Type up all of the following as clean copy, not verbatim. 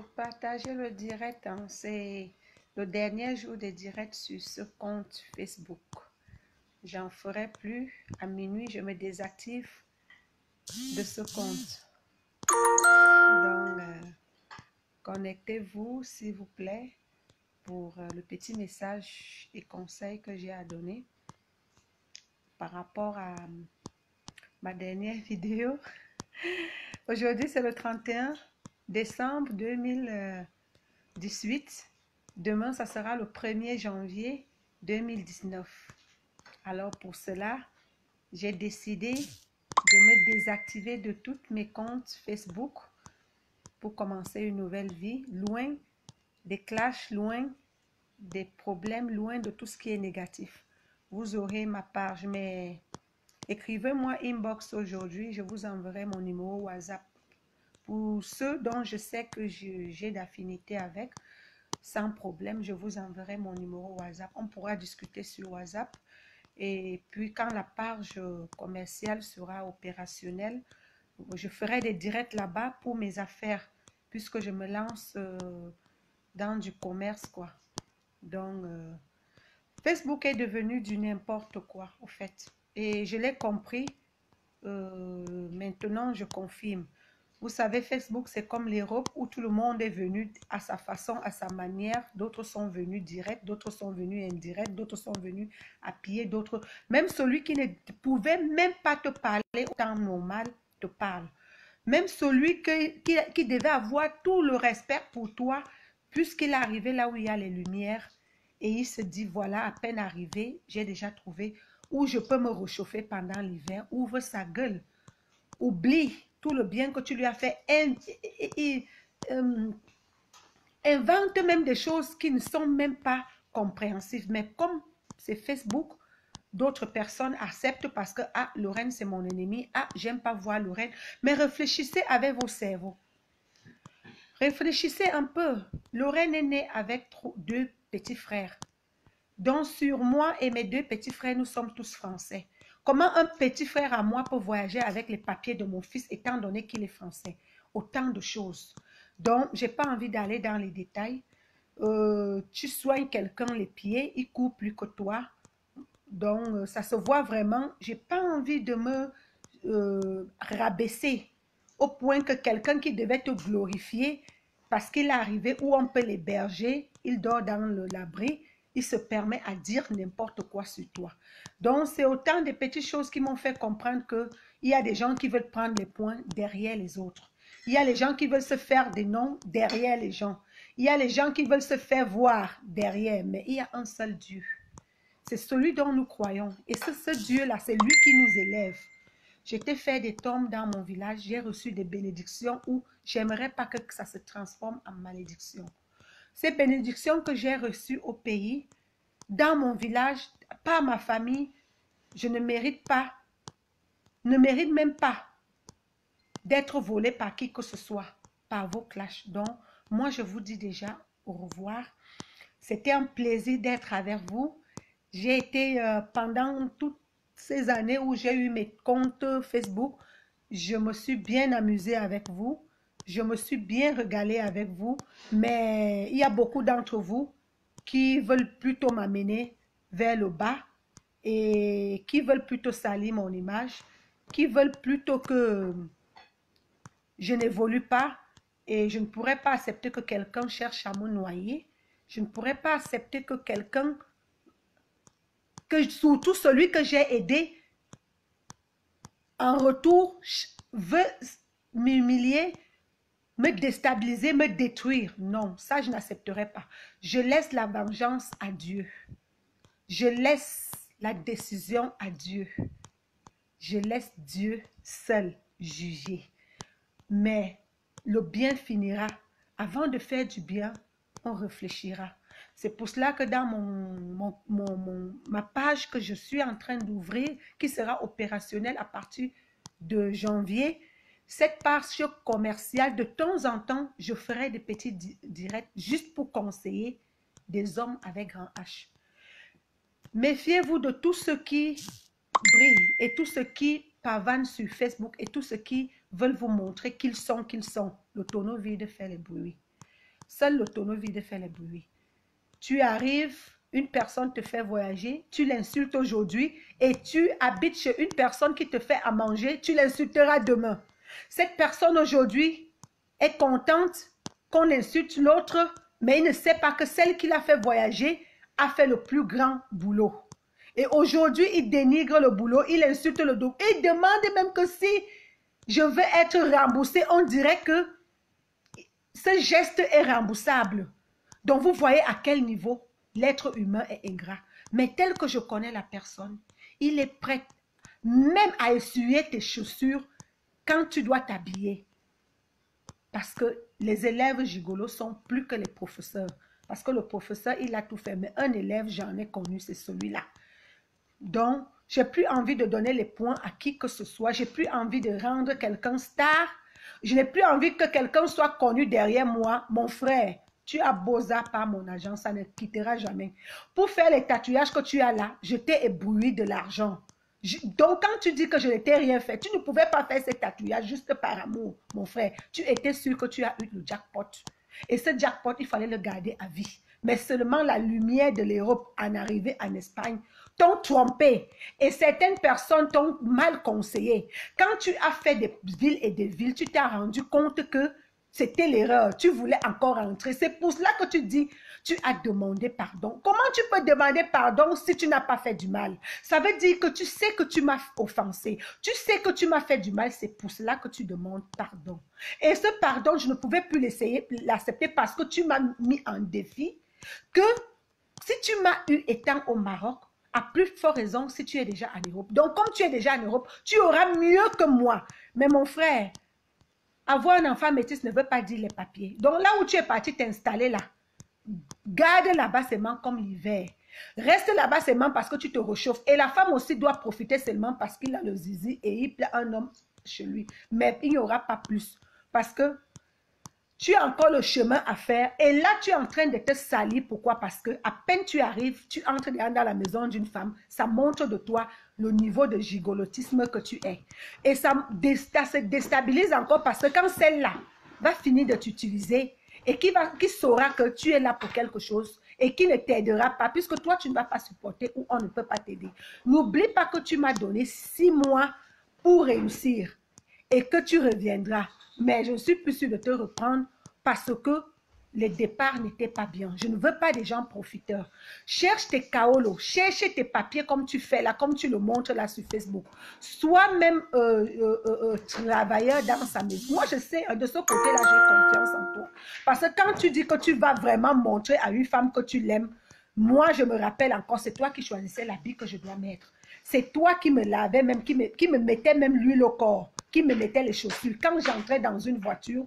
partager le direct, hein. C'est le dernier jour de direct sur ce compte Facebook. J'en ferai plus. À minuit, je me désactive de ce compte. Donc, connectez-vous, s'il vous plaît, pour le petit message et conseil que j'ai à donner par rapport à ma dernière vidéo. Aujourd'hui, c'est le 31 décembre 2018. Demain, ça sera le 1er janvier 2019. Alors, pour cela, j'ai décidé de me désactiver de tous mes comptes Facebook pour commencer une nouvelle vie, loin des clashs, loin des problèmes, loin de tout ce qui est négatif. Vous aurez ma page, mais écrivez-moi inbox aujourd'hui, je vous enverrai mon numéro WhatsApp. Pour ceux dont je sais que j'ai d'affinité avec, sans problème, je vous enverrai mon numéro WhatsApp. On pourra discuter sur WhatsApp. Et puis, quand la page commerciale sera opérationnelle, je ferai des directs là-bas pour mes affaires, puisque je me lance dans du commerce, quoi. Donc, Facebook est devenu du n'importe quoi, au fait. Et je l'ai compris. Maintenant, je confirme. Vous savez, Facebook, c'est comme l'Europe où tout le monde est venu à sa façon, à sa manière. D'autres sont venus direct, d'autres sont venus indirect, d'autres sont venus à pied, d'autres... Même celui qui ne pouvait même pas te parler au temps normal, te parle. Même celui qui devait avoir tout le respect pour toi, puisqu'il est arrivé là où il y a les lumières, et il se dit, voilà, à peine arrivé, j'ai déjà trouvé où je peux me réchauffer pendant l'hiver. Ouvre sa gueule. Oublie tout le bien que tu lui as fait. Invente même des choses qui ne sont même pas compréhensibles. Mais comme c'est Facebook, d'autres personnes acceptent parce que, ah, Lorraine, c'est mon ennemi. Ah, j'aime pas voir Lorraine. Mais réfléchissez avec vos cerveaux. Réfléchissez un peu. Lorraine est née avec deux petits frères. Donc, sur moi et mes deux petits frères, nous sommes tous français. Comment un petit frère à moi peut voyager avec les papiers de mon fils étant donné qu'il est français? Autant de choses. Donc, je n'ai pas envie d'aller dans les détails. Tu soignes quelqu'un les pieds, il court plus que toi. Donc, ça se voit vraiment. Je n'ai pas envie de me rabaisser au point que quelqu'un qui devait te glorifier parce qu'il est arrivé où on peut l'héberger, il dort dans l'abri, il se permet à dire n'importe quoi sur toi. Donc, c'est autant de petites choses qui m'ont fait comprendre qu'il y a des gens qui veulent prendre les points derrière les autres. Il y a les gens qui veulent se faire des noms derrière les gens. Il y a les gens qui veulent se faire voir derrière, mais il y a un seul Dieu. C'est celui dont nous croyons. Et ce Dieu-là, c'est lui qui nous élève. J'étais fait des tombes dans mon village, j'ai reçu des bénédictions où j'aimerais pas que ça se transforme en malédiction. Ces bénédictions que j'ai reçues au pays, dans mon village, par ma famille, je ne mérite pas, ne mérite même pas d'être volée par qui que ce soit, par vos clashs. Donc, moi, je vous dis déjà au revoir. C'était un plaisir d'être avec vous. J'ai été pendant toutes ces années où j'ai eu mes comptes Facebook, je me suis bien amusée avec vous. Je me suis bien régalée avec vous. Mais il y a beaucoup d'entre vous qui veulent plutôt m'amener vers le bas et qui veulent plutôt salir mon image, qui veulent plutôt que je n'évolue pas et je ne pourrais pas accepter que quelqu'un cherche à me noyer. Je ne pourrais pas accepter que quelqu'un, surtout celui que j'ai aidé, en retour, veut m'humilier, me déstabiliser, me détruire. Non, ça, je n'accepterai pas. Je laisse la vengeance à Dieu. Je laisse la décision à Dieu. Je laisse Dieu seul juger. Mais le bien finira. Avant de faire du bien, on réfléchira. C'est pour cela que dans ma page que je suis en train d'ouvrir, qui sera opérationnelle à partir de janvier, cette page commerciale, de temps en temps, je ferai des petits directs juste pour conseiller des hommes avec grand H. Méfiez-vous de tous ceux qui brillent et tous ceux qui pavanent sur Facebook et tous ceux qui veulent vous montrer qu'ils sont. Le tonneau vide fait le bruit. Seul le tonneau vide fait les bruits. Tu arrives, une personne te fait voyager, tu l'insultes aujourd'hui et tu habites chez une personne qui te fait à manger, tu l'insulteras demain. Cette personne aujourd'hui est contente qu'on insulte l'autre, mais il ne sait pas que celle qui l'a fait voyager a fait le plus grand boulot. Et aujourd'hui, il dénigre le boulot, il insulte le dos. Il demande même que si je veux être remboursé, on dirait que ce geste est remboursable. Donc, vous voyez à quel niveau l'être humain est ingrat. Mais tel que je connais la personne, il est prêt même à essuyer tes chaussures quand tu dois t'habiller. Parce que les élèves gigolos sont plus que les professeurs. Parce que le professeur, il a tout fait. Mais un élève, j'en ai connu, c'est celui-là. Donc, j'ai plus envie de donner les points à qui que ce soit. J'ai plus envie de rendre quelqu'un star. Je n'ai plus envie que quelqu'un soit connu derrière moi. Mon frère, tu as beau ça par mon agent, ça ne quittera jamais. Pour faire les tatouages que tu as là, je t'ai ébloui de l'argent. Donc, quand tu dis que je ne t'ai rien fait, tu ne pouvais pas faire ces tatouages juste par amour, mon frère. Tu étais sûr que tu as eu le jackpot. Et ce jackpot, il fallait le garder à vie. Mais seulement la lumière de l'Europe en arrivée en Espagne t'ont trompé. Et certaines personnes t'ont mal conseillé. Quand tu as fait des villes et des villes, tu t'es rendu compte que c'était l'erreur. Tu voulais encore rentrer. C'est pour cela que tu dis, tu as demandé pardon. Comment tu peux demander pardon si tu n'as pas fait du mal? Ça veut dire que tu sais que tu m'as offensé. Tu sais que tu m'as fait du mal. C'est pour cela que tu demandes pardon. Et ce pardon, je ne pouvais plus l'accepter parce que tu m'as mis en défi que si tu m'as eu étant au Maroc, à plus forte raison si tu es déjà en Europe. Donc, comme tu es déjà en Europe, tu auras mieux que moi. Mais mon frère, avoir un enfant métis ne veut pas dire les papiers. Donc, là où tu es parti t'installer là, garde là-bas seulement comme l'hiver. Reste là-bas seulement parce que tu te réchauffes. Et la femme aussi doit profiter seulement parce qu'il a le zizi et il plaît un homme chez lui. Mais il n'y aura pas plus. Parce que tu as encore le chemin à faire et là tu es en train de te salir. Pourquoi? Parce que à peine tu arrives, tu entres dans la maison d'une femme, ça montre de toi le niveau de gigolotisme que tu es. Et ça se déstabilise encore parce que quand celle-là va finir de t'utiliser et qui saura que tu es là pour quelque chose et qui ne t'aidera pas puisque toi tu ne vas pas supporter ou on ne peut pas t'aider. N'oublie pas que tu m'as donné 6 mois pour réussir et que tu reviendras. Mais je suis plus sûre de te reprendre parce que les départs n'étaient pas bien. Je ne veux pas des gens profiteurs. Cherche tes kaolos, cherche tes papiers comme tu fais là, comme tu le montres là sur Facebook. Sois même travailleur dans sa maison. Moi, je sais, de ce côté-là, j'ai confiance en toi. Parce que quand tu dis que tu vas vraiment montrer à une femme que tu l'aimes, moi, je me rappelle encore, c'est toi qui choisissais l'habit que je dois mettre. C'est toi qui me lavais même, qui me mettait même l'huile au corps, qui me mettait les chaussures. Quand j'entrais dans une voiture,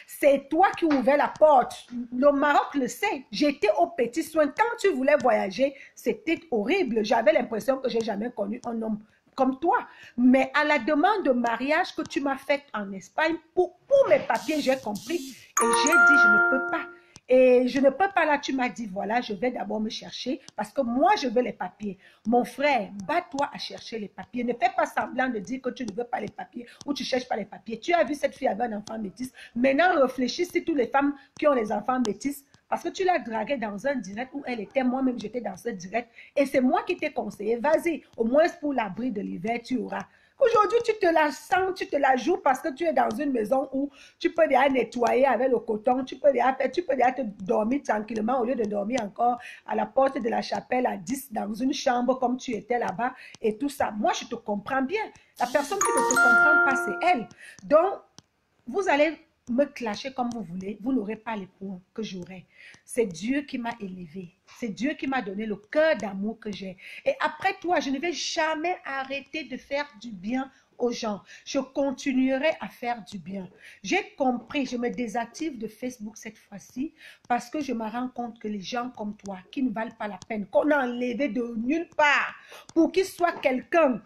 c'est toi qui ouvrais la porte. Le Maroc le sait. J'étais au petit soin. Quand tu voulais voyager, c'était horrible. J'avais l'impression que j'ai jamais connu un homme comme toi. Mais à la demande de mariage que tu m'as faite en Espagne, pour mes papiers, j'ai compris. Et j'ai dit, je ne peux pas. Et je ne peux pas là, tu m'as dit, voilà, je vais d'abord me chercher parce que moi, je veux les papiers. Mon frère, bats-toi à chercher les papiers. Ne fais pas semblant de dire que tu ne veux pas les papiers ou tu ne cherches pas les papiers. Tu as vu cette fille avec un enfant métis. Maintenant, réfléchis si toutes les femmes qui ont les enfants métis, parce que tu l'as draguée dans un direct où elle était, moi-même j'étais dans ce direct. Et c'est moi qui t'ai conseillé, vas-y, au moins pour l'abri de l'hiver, tu auras. Aujourd'hui, tu te la sens, tu te la joues parce que tu es dans une maison où tu peux déjà nettoyer avec le coton, tu peux déjà te dormir tranquillement au lieu de dormir encore à la porte de la chapelle à 10 dans une chambre comme tu étais là-bas et tout ça. Moi, je te comprends bien. La personne qui ne te comprend pas, c'est elle. Donc, vous allez me clasher comme vous voulez, vous n'aurez pas les points que j'aurai. C'est Dieu qui m'a élevé. C'est Dieu qui m'a donné le cœur d'amour que j'ai. Et après toi, je ne vais jamais arrêter de faire du bien aux gens. Je continuerai à faire du bien. J'ai compris, je me désactive de Facebook cette fois-ci parce que je me rends compte que les gens comme toi, qui ne valent pas la peine, qu'on a enlevé de nulle part, pour qu'ils soient quelqu'un,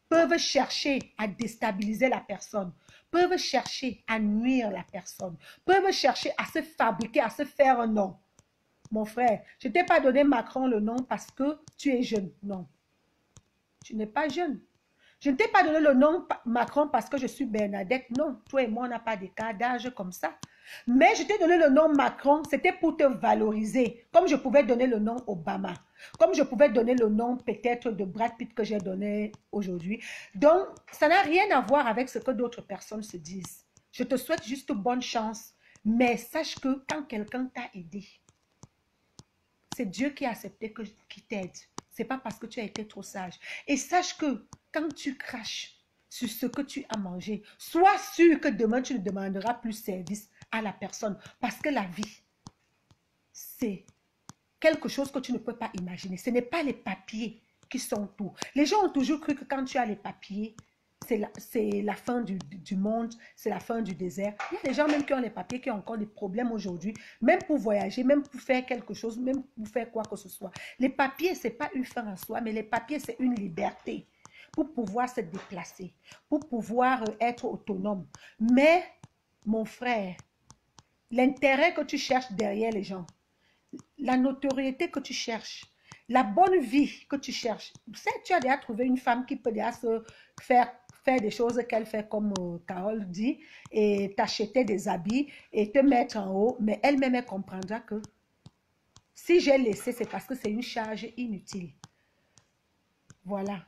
peuvent chercher à déstabiliser la personne, peuvent chercher à nuire la personne, peuvent chercher à se fabriquer, à se faire un nom. Mon frère, je ne t'ai pas donné Macron le nom parce que tu es jeune. Non, tu n'es pas jeune. Je ne t'ai pas donné le nom Macron parce que je suis Bernadette. Non, toi et moi, on n'a pas d'écart d'âge comme ça. Mais je t'ai donné le nom Macron, c'était pour te valoriser. Comme je pouvais donner le nom Obama. Comme je pouvais donner le nom peut-être de Brad Pitt que j'ai donné aujourd'hui. Donc, ça n'a rien à voir avec ce que d'autres personnes se disent. Je te souhaite juste bonne chance. Mais sache que quand quelqu'un t'a aidé, c'est Dieu qui a accepté qu'il t'aide. Ce n'est pas parce que tu as été trop sage. Et sache que quand tu craches sur ce que tu as mangé, sois sûr que demain tu ne demanderas plus service à la personne. Parce que la vie, c'est quelque chose que tu ne peux pas imaginer. Ce n'est pas les papiers qui sont tout. Les gens ont toujours cru que quand tu as les papiers, c'est la fin du monde, c'est la fin du désert. Il y a des gens même qui ont les papiers, qui ont encore des problèmes aujourd'hui, même pour voyager, même pour faire quelque chose, même pour faire quoi que ce soit. Les papiers, ce n'est pas une fin en soi, mais les papiers, c'est une liberté pour pouvoir se déplacer, pour pouvoir être autonome. Mais, mon frère, l'intérêt que tu cherches derrière les gens, la notoriété que tu cherches, la bonne vie que tu cherches. Tu as déjà trouvé une femme qui peut déjà se faire des choses qu'elle fait comme Carole dit et t'acheter des habits et te mettre en haut, mais elle-même elle comprendra que si j'ai laissé, c'est parce que c'est une charge inutile. Voilà.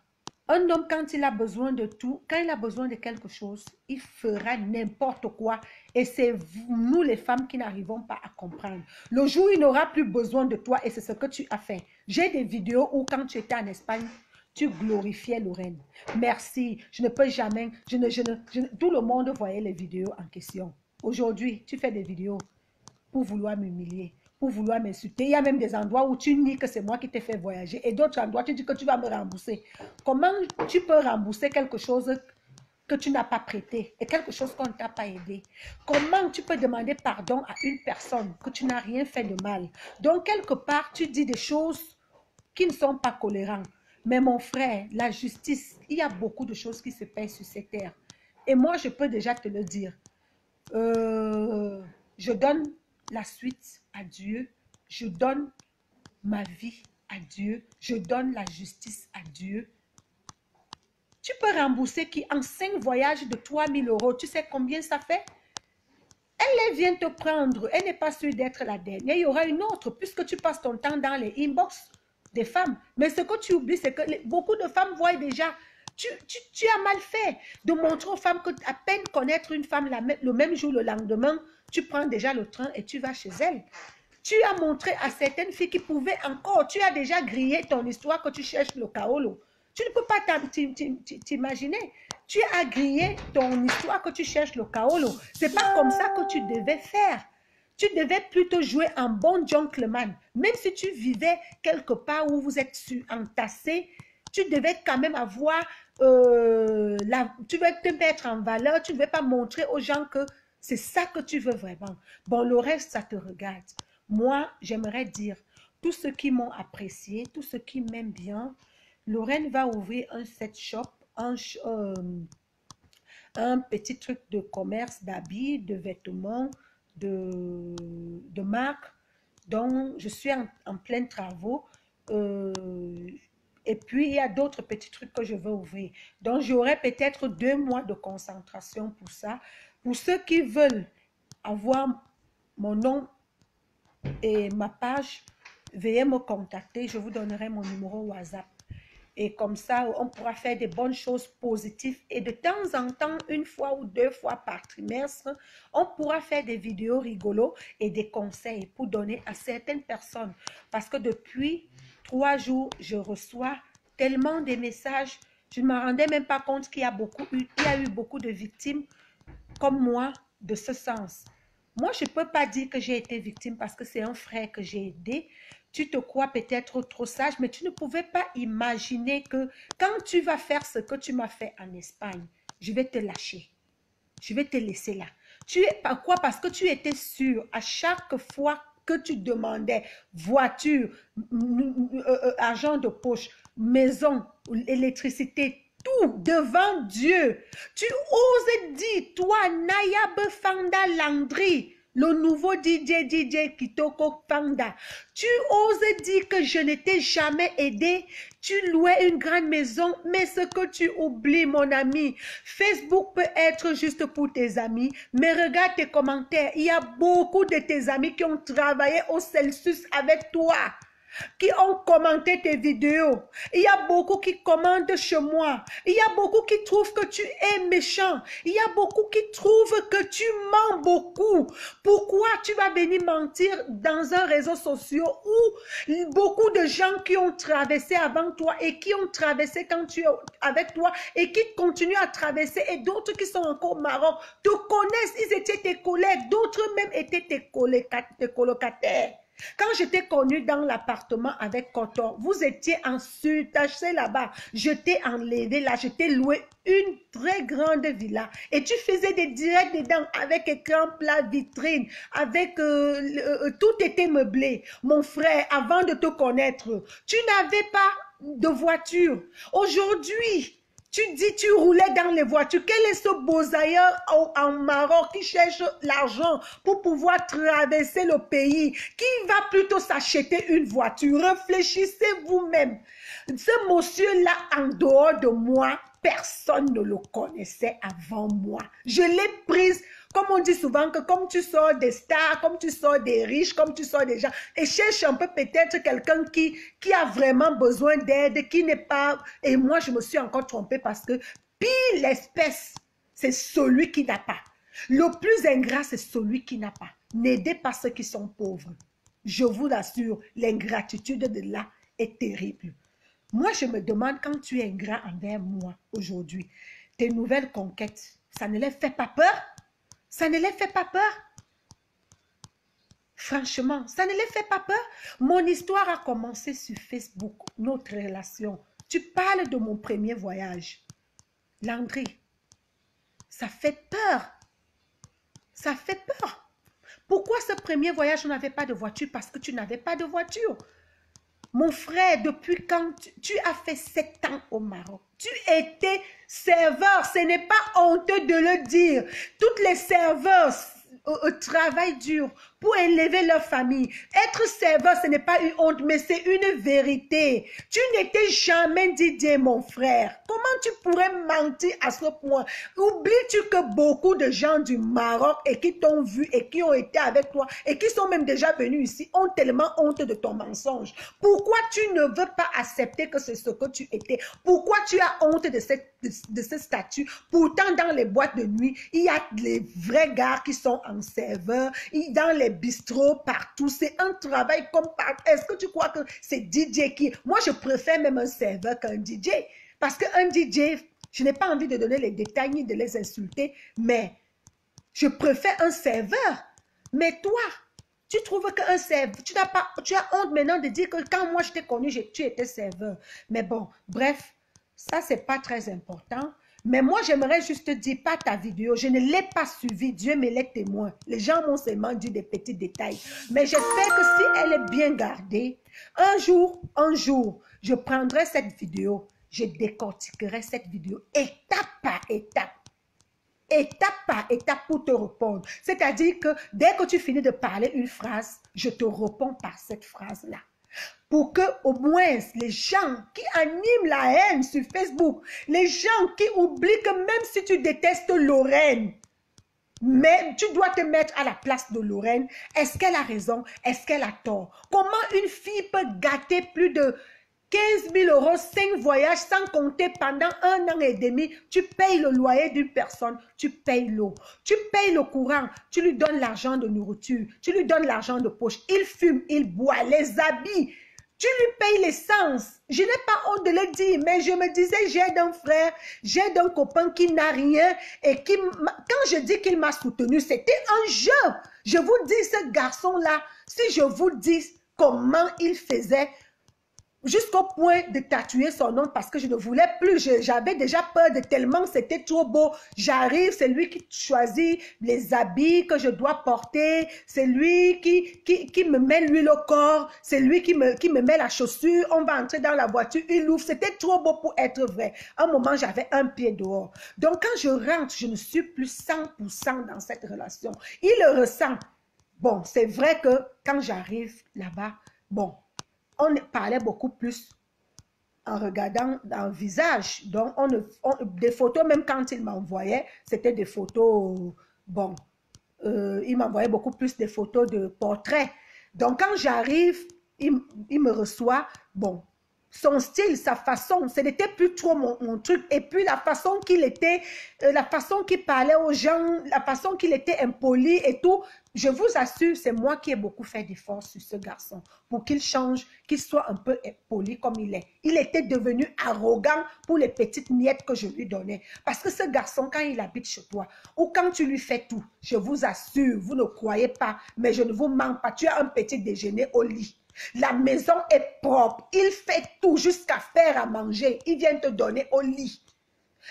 Un homme, quand il a besoin de tout, quand il a besoin de quelque chose, il fera n'importe quoi. Et c'est nous, les femmes, qui n'arrivons pas à comprendre. Le jour où il n'aura plus besoin de toi, et c'est ce que tu as fait. J'ai des vidéos où, quand tu étais en Espagne, tu glorifiais Lorraine. Merci. Je ne peux jamais... tout le monde voyait les vidéos en question. Aujourd'hui, tu fais des vidéos pour vouloir m'humilier, pour vouloir m'insulter. Il y a même des endroits où tu nies que c'est moi qui t'ai fait voyager. Et d'autres endroits, tu dis que tu vas me rembourser. Comment tu peux rembourser quelque chose que tu n'as pas prêté et quelque chose qu'on ne t'a pas aidé? Comment tu peux demander pardon à une personne que tu n'as rien fait de mal? Donc, quelque part, tu dis des choses qui ne sont pas cohérentes. Mais mon frère, la justice, il y a beaucoup de choses qui se passent sur cette terre. Et moi, je peux déjà te le dire. Je donne la suite à Dieu. Je donne ma vie à Dieu. Je donne la justice à Dieu. Tu peux rembourser qui en 5 voyages de 3 000 €. Tu sais combien ça fait? Elle vient te prendre. Elle n'est pas sûre d'être la dernière. Il y aura une autre puisque tu passes ton temps dans les inbox des femmes. Mais ce que tu oublies, c'est que beaucoup de femmes voient déjà. Tu as mal fait de montrer aux femmes que à peine connaître une femme le même jour, le lendemain, tu prends déjà le train et tu vas chez elle. Tu as montré à certaines filles qui pouvaient encore, tu as déjà grillé ton histoire que tu cherches le kaolo. Tu ne peux pas t'imaginer. Tu as grillé ton histoire que tu cherches le kaolo. C'est pas comme ça que tu devais faire. Tu devais plutôt jouer un bon gentleman. Même si tu vivais quelque part où vous êtes entassés, tu devais quand même avoir, tu devais te mettre en valeur, tu ne devais pas montrer aux gens que c'est ça que tu veux vraiment. Bon, le reste, ça te regarde. Moi, j'aimerais dire, tous ceux qui m'ont apprécié, tous ceux qui m'aiment bien, Lorraine va ouvrir un set shop, un petit truc de commerce, d'habits, de vêtements, de marques. Donc, je suis en plein travaux. Et puis, il y a d'autres petits trucs que je veux ouvrir. Donc, j'aurai peut-être 2 mois de concentration pour ça. Pour ceux qui veulent avoir mon nom et ma page, veuillez me contacter. Je vous donnerai mon numéro WhatsApp. Et comme ça, on pourra faire des bonnes choses positives. Et de temps en temps, 1 fois ou 2 fois par trimestre, on pourra faire des vidéos rigolos et des conseils pour donner à certaines personnes. Parce que depuis 3 jours, je reçois tellement de messages. Je ne me rendais même pas compte qu'il y a eu beaucoup de victimes comme moi de ce sens. Moi, je ne peux pas dire que j'ai été victime parce que c'est un frère que j'ai aidé. Tu te crois peut-être trop sage, mais tu ne pouvais pas imaginer que quand tu vas faire ce que tu m'as fait en Espagne, je vais te lâcher. Je vais te laisser là. Pourquoi? Parce que tu étais sûr à chaque fois que tu demandais voiture, argent de poche, maison, électricité, tout devant Dieu. Tu oses dire, toi, Nayab Fanda Landry, le nouveau DJ Kitoko Panda. Tu oses dire que je ne t'ai jamais aidé. Tu louais une grande maison, mais ce que tu oublies, mon ami, Facebook peut être juste pour tes amis, mais regarde tes commentaires. Il y a beaucoup de tes amis qui ont travaillé au Celsius avec toi, qui ont commenté tes vidéos. Il y a beaucoup qui commentent chez moi. Il y a beaucoup qui trouvent que tu es méchant. Il y a beaucoup qui trouvent que tu mens beaucoup. Pourquoi tu vas venir mentir dans un réseau social où beaucoup de gens qui ont traversé avant toi et qui ont traversé quand tu es avec toi et qui continuent à traverser et d'autres qui sont encore au Maroc te connaissent, ils étaient tes collègues, d'autres même étaient tes colocataires. Quand j'étais connue dans l'appartement avec Coton, vous étiez en surtaché là-bas. Je t'ai enlevé là, je t'ai loué une très grande villa. Et tu faisais des directs dedans avec écran plat, vitrine, avec tout était meublé. Mon frère, avant de te connaître, tu n'avais pas de voiture. Aujourd'hui, tu dis, tu roulais dans les voitures. Quel est ce beau-ailleurs en Maroc qui cherche l'argent pour pouvoir traverser le pays? Qui va plutôt s'acheter une voiture? Réfléchissez vous-même. Ce monsieur-là, en dehors de moi, personne ne le connaissait avant moi. Je l'ai prise, comme on dit souvent, que comme tu sors des stars, comme tu sors des riches, comme tu sors des gens, et cherche un peu peut-être quelqu'un qui a vraiment besoin d'aide, qui n'est pas... Et moi, je me suis encore trompée parce que pire l'espèce, c'est celui qui n'a pas. Le plus ingrat, c'est celui qui n'a pas. N'aidez pas ceux qui sont pauvres. Je vous l'assure, l'ingratitude de là est terrible. Moi, je me demande, quand tu es ingrat envers moi aujourd'hui, tes nouvelles conquêtes, ça ne les fait pas peur? Ça ne les fait pas peur? Franchement, ça ne les fait pas peur? Mon histoire a commencé sur Facebook, notre relation. Tu parles de mon premier voyage. Landry, ça fait peur. Ça fait peur. Pourquoi ce premier voyage, on n'avait pas de voiture? Parce que tu n'avais pas de voiture. Mon frère, depuis quand tu as fait 7 ans au Maroc, tu étais serveur, ce n'est pas honteux de le dire. Toutes les serveurs travaillent dur pour élever leur famille. Être serveur, ce n'est pas une honte, mais c'est une vérité. Tu n'étais jamais DJ, mon frère. Comment tu pourrais mentir à ce point? Oublies-tu que beaucoup de gens du Maroc et qui t'ont vu et qui ont été avec toi et qui sont même déjà venus ici ont tellement honte de ton mensonge? Pourquoi tu ne veux pas accepter que c'est ce que tu étais? Pourquoi tu as honte de ce statut? Pourtant, dans les boîtes de nuit, il y a les vrais gars qui sont en serveur, dans les bistrots, partout. C'est un travail comme partout. Est-ce que tu crois que c'est DJ qui... Moi, je préfère même un serveur qu'un DJ. Parce qu'un DJ, je n'ai pas envie de donner les détails ni de les insulter, mais je préfère un serveur. Mais toi, tu trouves qu'un serveur... Tu as honte maintenant de dire que quand moi je t'ai connu, tu étais serveur. Mais bon, bref, ça, c'est pas très important. Mais moi, j'aimerais juste te dire, pas ta vidéo, je ne l'ai pas suivie, Dieu me l'est témoin. Les gens m'ont seulement dit des petits détails. Mais j'espère que si elle est bien gardée, un jour, je prendrai cette vidéo, je décortiquerai cette vidéo étape par étape pour te répondre. C'est-à-dire que dès que tu finis de parler une phrase, je te réponds par cette phrase-là. Pour que au moins les gens qui animent la haine sur Facebook, les gens qui oublient que même si tu détestes Lorraine, mais tu dois te mettre à la place de Lorraine. Est-ce qu'elle a raison? Est-ce qu'elle a tort? Comment une fille peut gâter plus de 15 000 €, 5 voyages, sans compter pendant 1 an et demi, tu payes le loyer d'une personne, tu payes l'eau, tu payes le courant, tu lui donnes l'argent de nourriture, tu lui donnes l'argent de poche, il fume, il boit, les habits, tu lui payes l'essence. Je n'ai pas honte de le dire, mais je me disais, j'ai d'un frère, j'ai d'un copain qui n'a rien et qui, quand je dis qu'il m'a soutenu, c'était un jeu. Je vous dis, ce garçon-là, si je vous dis comment il faisait, jusqu'au point de tatouer son nom parce que je ne voulais plus. J'avais déjà peur de tellement c'était trop beau. J'arrive, c'est lui qui choisit les habits que je dois porter. C'est lui qui me met l'huile au corps. C'est lui qui me met la chaussure. On va entrer dans la voiture, il ouvre. C'était trop beau pour être vrai. À un moment, j'avais un pied dehors. Donc, quand je rentre, je ne suis plus 100% dans cette relation. Il le ressent. Bon, c'est vrai que quand j'arrive là-bas, bon, on parlait beaucoup plus en regardant dans le visage. Donc, des photos, même quand il m'envoyait, c'était des photos, bon, il m'envoyait beaucoup plus des photos de portraits. Donc, quand j'arrive, il me reçoit, bon, son style, sa façon, ce n'était plus trop mon truc. Et puis, la façon qu'il était, la façon qu'il parlait aux gens, la façon qu'il était impoli et tout, je vous assure, c'est moi qui ai beaucoup fait d'efforts sur ce garçon pour qu'il change, qu'il soit un peu poli comme il est. Il était devenu arrogant pour les petites miettes que je lui donnais. Parce que ce garçon, quand il habite chez toi ou quand tu lui fais tout, je vous assure, vous ne croyez pas, mais je ne vous mens pas, tu as un petit déjeuner au lit. La maison est propre, il fait tout jusqu'à faire à manger, il vient te donner au lit.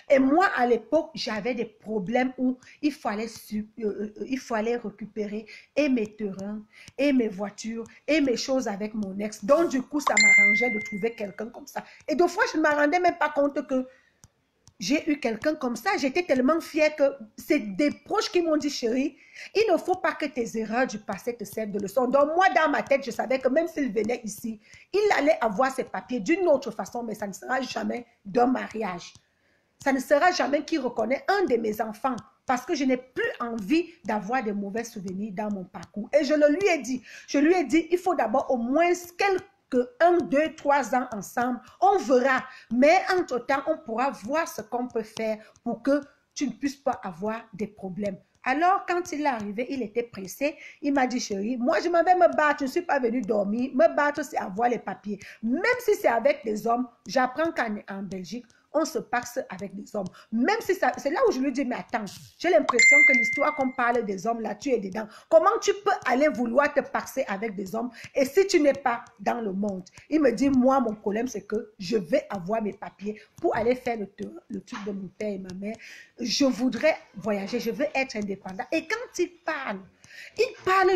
Et moi, à l'époque, j'avais des problèmes où il fallait récupérer et mes terrains, et mes voitures, et mes choses avec mon ex. Donc, du coup, ça m'arrangeait de trouver quelqu'un comme ça. Et deux fois, je ne me rendais même pas compte que j'ai eu quelqu'un comme ça. J'étais tellement fière que c'est des proches qui m'ont dit, chérie, il ne faut pas que tes erreurs du passé te servent de leçon. Donc, moi, dans ma tête, je savais que même s'il venait ici, il allait avoir ses papiers d'une autre façon, mais ça ne sera jamais d'un mariage. Ça ne sera jamais qu'il reconnaît un de mes enfants parce que je n'ai plus envie d'avoir de mauvais souvenirs dans mon parcours. Et je le lui ai dit. Je lui ai dit, il faut d'abord au moins quelques 1, 2, 3 ans ensemble. On verra. Mais entre-temps, on pourra voir ce qu'on peut faire pour que tu ne puisses pas avoir des problèmes. Alors, quand il est arrivé, il était pressé. Il m'a dit, chérie, moi, je m'en vais me battre. Je ne suis pas venue dormir. Me battre, c'est avoir les papiers. Même si c'est avec des hommes, j'apprends qu'en Belgique, on se passe avec des hommes. Même si ça, c'est là où je lui dis, mais attends, j'ai l'impression que l'histoire qu'on parle des hommes, là, tu es dedans. Comment tu peux aller vouloir te passer avec des hommes et si tu n'es pas dans le monde? Il me dit, moi, mon problème, c'est que je vais avoir mes papiers pour aller faire le truc de mon père et ma mère. Je voudrais voyager, je veux être indépendant. Et quand il parle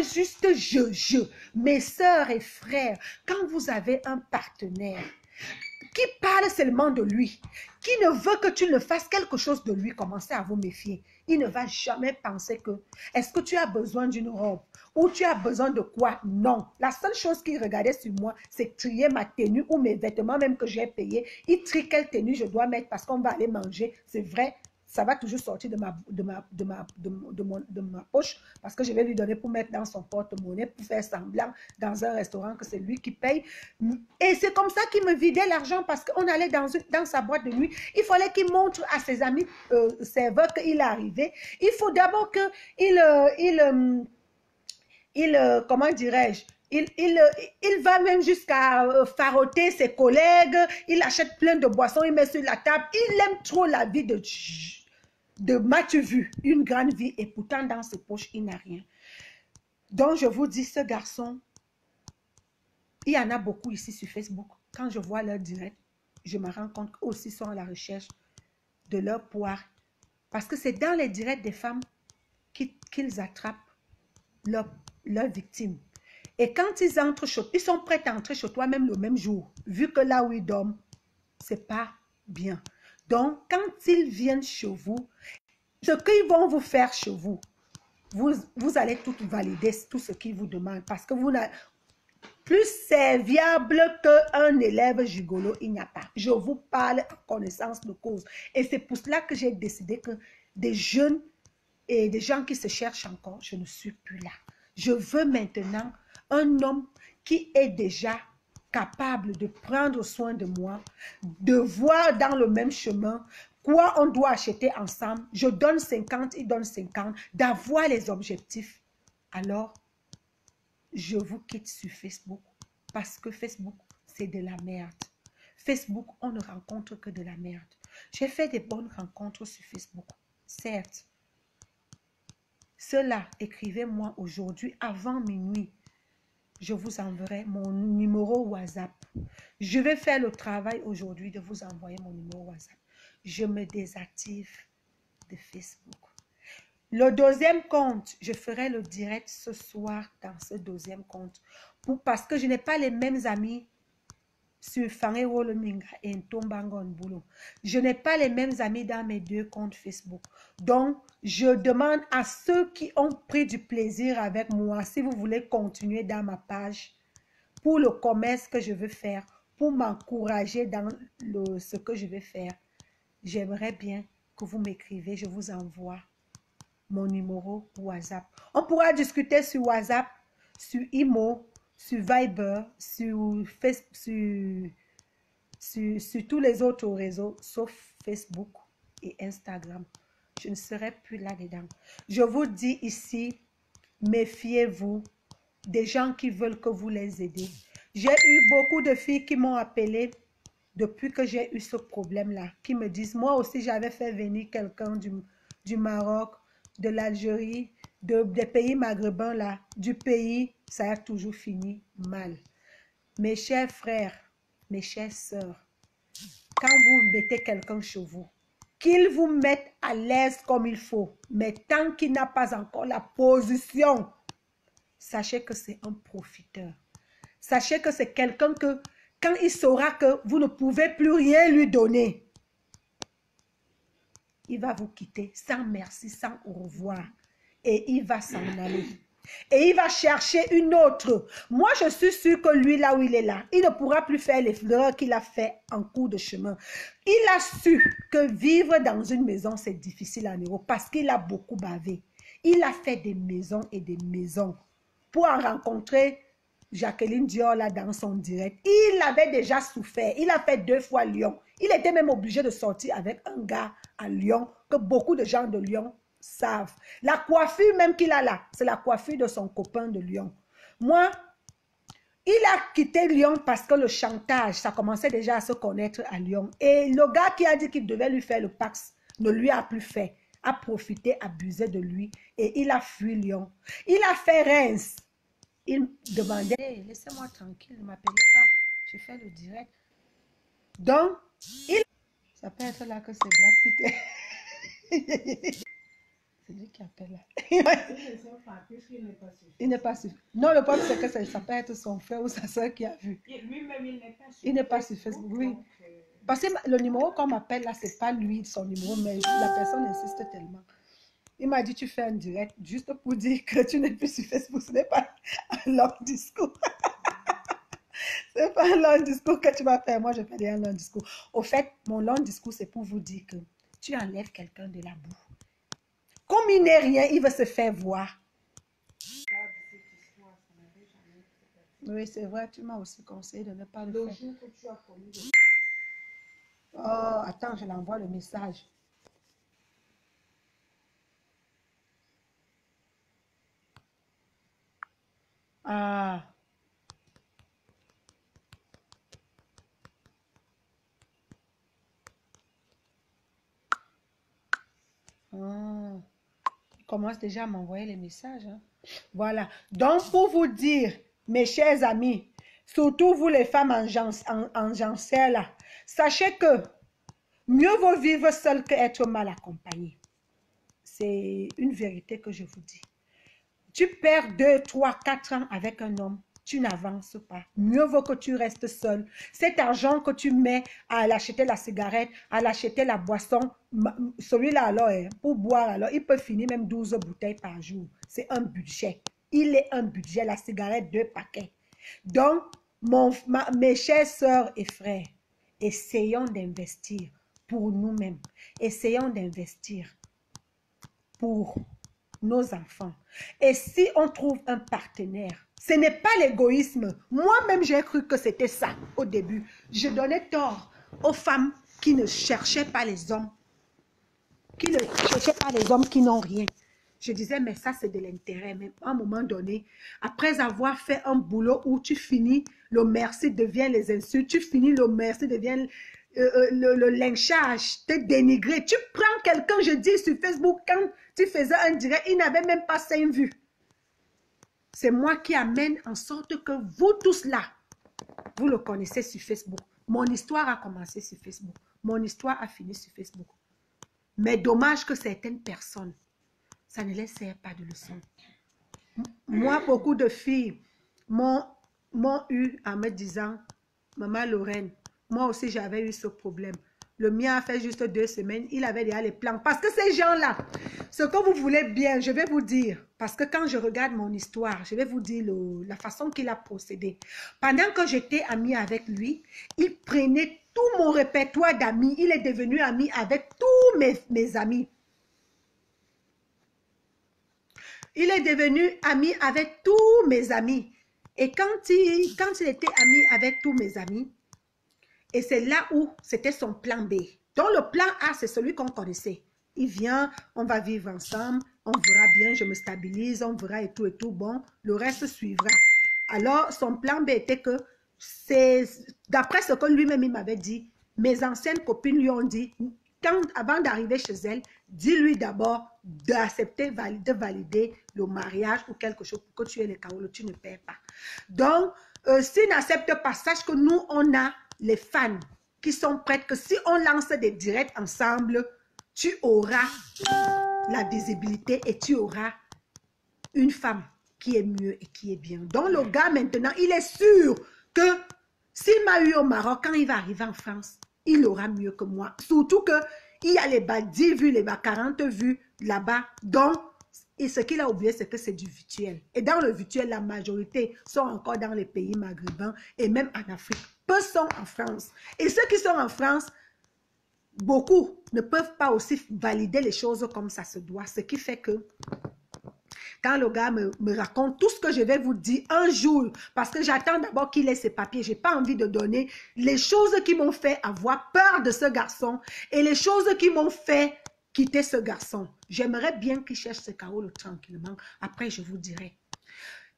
juste je. Mes sœurs et frères, quand vous avez un partenaire qui parle seulement de lui, qui ne veut que tu ne fasses quelque chose de lui, commencez à vous méfier. Il ne va jamais penser que, est-ce que tu as besoin d'une robe ou tu as besoin de quoi? Non. La seule chose qu'il regardait sur moi, c'est trier ma tenue ou mes vêtements même que j'ai payés. Il trie quelle tenue je dois mettre parce qu'on va aller manger. C'est vrai, ça va toujours sortir de ma poche parce que je vais lui donner pour mettre dans son porte-monnaie pour faire semblant dans un restaurant que c'est lui qui paye. Et c'est comme ça qu'il me vidait l'argent parce qu'on allait dans sa boîte de nuit. Il fallait qu'il montre à ses amis serveurs qu'il est arrivé. Il faut d'abord comment dirais-je, il va même jusqu'à faroter ses collègues, il achète plein de boissons, il met sur la table. Il aime trop la vie de m'as-tu vu, une grande vie, et pourtant dans ses poches, il n'a rien. Donc je vous dis, ce garçon, il y en a beaucoup ici sur Facebook. Quand je vois leur direct, je me rends compte qu'eux aussi sont à la recherche de leur poire. Parce que c'est dans les directs des femmes qu'ils attrapent leurs victimes. Et quand ils entrent chez toi, ils sont prêts à entrer chez toi même le même jour. Vu que là où ils dorment, c'est pas bien. Donc, quand ils viennent chez vous, ce qu'ils vont vous faire chez vous, vous allez tout valider, tout ce qu'ils vous demandent. Parce que vous n'avez plus serviable qu'un élève gigolo, il n'y a pas. Je vous parle en connaissance de cause. Et c'est pour cela que j'ai décidé que des jeunes et des gens qui se cherchent encore, je ne suis plus là. Je veux maintenant un homme qui est déjà capable de prendre soin de moi, de voir dans le même chemin quoi on doit acheter ensemble. Je donne 50, il donne 50, d'avoir les objectifs. Alors, je vous quitte sur Facebook parce que Facebook, c'est de la merde. Facebook, on ne rencontre que de la merde. J'ai fait des bonnes rencontres sur Facebook, certes. Cela, écrivez-moi aujourd'hui avant minuit. Je vous enverrai mon numéro WhatsApp. Je vais faire le travail aujourd'hui de vous envoyer mon numéro WhatsApp. Je me désactive de Facebook. Le deuxième compte, je ferai le direct ce soir dans ce deuxième compte. Parce que je n'ai pas les mêmes amis sur Fanero Leminga et Ntombangon Boulot. Je n'ai pas les mêmes amis dans mes deux comptes Facebook. Donc, je demande à ceux qui ont pris du plaisir avec moi, si vous voulez continuer dans ma page, pour le commerce que je veux faire, pour m'encourager dans ce que je vais faire, j'aimerais bien que vous m'écrivez, je vous envoie mon numéro WhatsApp. On pourra discuter sur WhatsApp, sur Imo, sur Viber, sur tous les autres réseaux, sauf Facebook et Instagram. Je ne serai plus là-dedans. Je vous dis ici, méfiez-vous des gens qui veulent que vous les aidiez. J'ai eu beaucoup de filles qui m'ont appelé depuis que j'ai eu ce problème-là, qui me disent, moi aussi j'avais fait venir quelqu'un du Maroc, de l'Algérie, des pays maghrébins là, du pays, ça a toujours fini mal. Mes chers frères, mes chères sœurs, quand vous mettez quelqu'un chez vous, qu'il vous mette à l'aise comme il faut, mais tant qu'il n'a pas encore la position, sachez que c'est un profiteur. Sachez que c'est quelqu'un que, quand il saura que vous ne pouvez plus rien lui donner, il va vous quitter sans merci, sans au revoir. Et il va s'en aller. Et il va chercher une autre. Moi, je suis sûre que lui, là où il est là, il ne pourra plus faire les fleurs qu'il a fait en cours de chemin. Il a su que vivre dans une maison, c'est difficile en Europe parce qu'il a beaucoup bavé. Il a fait des maisons et des maisons pour en rencontrer Jacqueline Dior là dans son direct. Il avait déjà souffert. Il a fait 2 fois Lyon. Il était même obligé de sortir avec un gars à Lyon que beaucoup de gens de Lyon savent. La coiffure même qu'il a là, c'est la coiffure de son copain de Lyon. Moi, il a quitté Lyon parce que le chantage, ça commençait déjà à se connaître à Lyon. Et le gars qui a dit qu'il devait lui faire le Pax ne lui a plus fait. A profité, abusé de lui et il a fui Lyon. Il a fait Reims. Il demandait, hey, laissez-moi tranquille, ne m'appelez pas, je fais le direct. Donc, ça peut être là que c'est Black Pitt. C'est lui qui appelle là. Il n'est pas sûr. Non, le problème c'est que ça peut être son frère ou sa soeur qui a vu. Lui-même, il n'est pas sûr. Il n'est pas sur Facebook, oui. Parce que le numéro qu'on m'appelle là, c'est pas lui, son numéro, mais la personne insiste tellement. Il m'a dit, tu fais un direct juste pour dire que tu n'es plus sur Facebook. Ce n'est pas un long discours. Ce n'est pas un long discours que tu vas faire. Moi, je fais un long discours. Au fait, mon long discours, c'est pour vous dire que tu enlèves quelqu'un de la boue. Comme il n'est rien, il veut se faire voir. Oui, c'est vrai, tu m'as aussi conseillé de ne pas le faire. Oh, attends, je l'envoie le message. Ah. Il commence déjà à m'envoyer les messages. Hein. Voilà. Donc, pour vous dire, mes chers amis, surtout vous les femmes en jancer là, sachez que mieux vaut vivre seul qu'être mal accompagné. C'est une vérité que je vous dis. Tu perds 2, 3, 4 ans avec un homme, tu n'avances pas. Mieux vaut que tu restes seul. Cet argent que tu mets à l'acheter la cigarette, à l'acheter la boisson, celui-là alors, pour boire, alors, il peut finir même 12 bouteilles par jour. C'est un budget. Il est un budget, la cigarette, 2 paquets. Donc, mes chères sœurs et frères, essayons d'investir pour nous-mêmes. Essayons d'investir pour nos enfants. Et si on trouve un partenaire, ce n'est pas l'égoïsme. Moi-même, j'ai cru que c'était ça au début. Je donnais tort aux femmes qui ne cherchaient pas les hommes, qui ne cherchaient pas les hommes qui n'ont rien. Je disais, mais ça, c'est de l'intérêt. Mais à un moment donné, après avoir fait un boulot où tu finis, le merci devient les insultes, tu finis, le merci devient le lynchage, te dénigrer. Tu prends quelqu'un, je dis sur Facebook, quand tu faisais un direct, il n'avait même pas 5 vues. C'est moi qui amène en sorte que vous tous là, vous le connaissez sur Facebook. Mon histoire a commencé sur Facebook. Mon histoire a fini sur Facebook. Mais dommage que certaines personnes, ça ne les sert pas de leçon. Moi, beaucoup de filles m'ont eu en me disant, Maman Lorraine, moi aussi j'avais eu ce problème. Le mien a fait juste 2 semaines. Il avait déjà les plans. Parce que ces gens-là, ce que vous voulez bien, je vais vous dire. Parce que quand je regarde mon histoire, je vais vous dire la façon qu'il a procédé. Pendant que j'étais amie avec lui, il prenait tout mon répertoire d'amis. Il est devenu ami avec tous mes amis. Il est devenu ami avec tous mes amis. Et quand il était ami avec tous mes amis, et c'est là où c'était son plan B. Donc le plan A, c'est celui qu'on connaissait. Il vient, on va vivre ensemble, on verra bien, je me stabilise, on verra et tout, bon, le reste suivra. Alors, son plan B était que, d'après ce que lui-même il m'avait dit, mes anciennes copines lui ont dit, avant d'arriver chez elle, dis-lui d'abord d'accepter, de valider le mariage ou quelque chose pour que tu aies les caoutchoucs, tu ne perds pas. Donc, s'il n'accepte pas, sache que nous, on a les fans qui sont prêtes que si on lance des directs ensemble, tu auras la visibilité et tu auras une femme qui est mieux et qui est bien. Donc le gars maintenant, il est sûr que s'il m'a eu au Maroc, quand il va arriver en France, il aura mieux que moi. Surtout que il y a les bas 10 vues, les bas 40 vues là-bas. Donc, et ce qu'il a oublié, c'est que c'est du virtuel. Et dans le virtuel, la majorité sont encore dans les pays maghrébins et même en Afrique. Peu sont en France. Et ceux qui sont en France, beaucoup ne peuvent pas aussi valider les choses comme ça se doit. Ce qui fait que quand le gars me raconte tout ce que je vais vous dire un jour, parce que j'attends d'abord qu'il ait ses papiers, je n'ai pas envie de donner les choses qui m'ont fait avoir peur de ce garçon et les choses qui m'ont fait quitter ce garçon. J'aimerais bien qu'il cherche ce chaos tranquillement. Après, je vous dirai.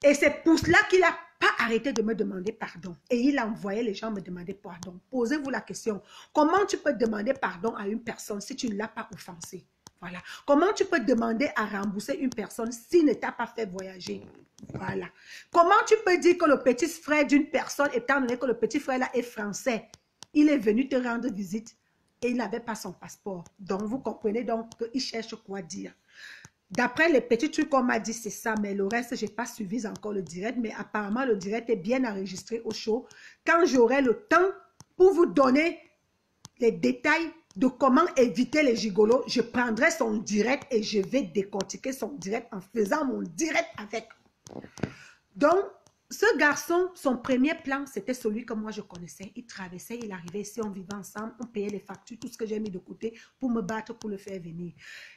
Et c'est pour cela qu'il n'a pas arrêté de me demander pardon. Et il a envoyé les gens me demander pardon. Posez-vous la question. Comment tu peux demander pardon à une personne si tu ne l'as pas offensée? Voilà. Comment tu peux demander à rembourser une personne s'il ne t'a pas fait voyager? Voilà. Comment tu peux dire que le petit frère d'une personne, étant donné que le petit frère là est français, il est venu te rendre visite et il n'avait pas son passeport. Donc, vous comprenez donc qu'il cherche quoi dire. D'après les petits trucs qu'on m'a dit, c'est ça, mais le reste, je n'ai pas suivi encore le direct, mais apparemment, le direct est bien enregistré au show. Quand j'aurai le temps pour vous donner les détails de comment éviter les gigolos, je prendrai son direct et je vais décortiquer son direct en faisant mon direct avec. Donc, ce garçon, son premier plan, c'était celui que moi je connaissais. Il traversait, il arrivait ici, on vivait ensemble, on payait les factures, tout ce que j'ai mis de côté pour me battre, pour le faire venir.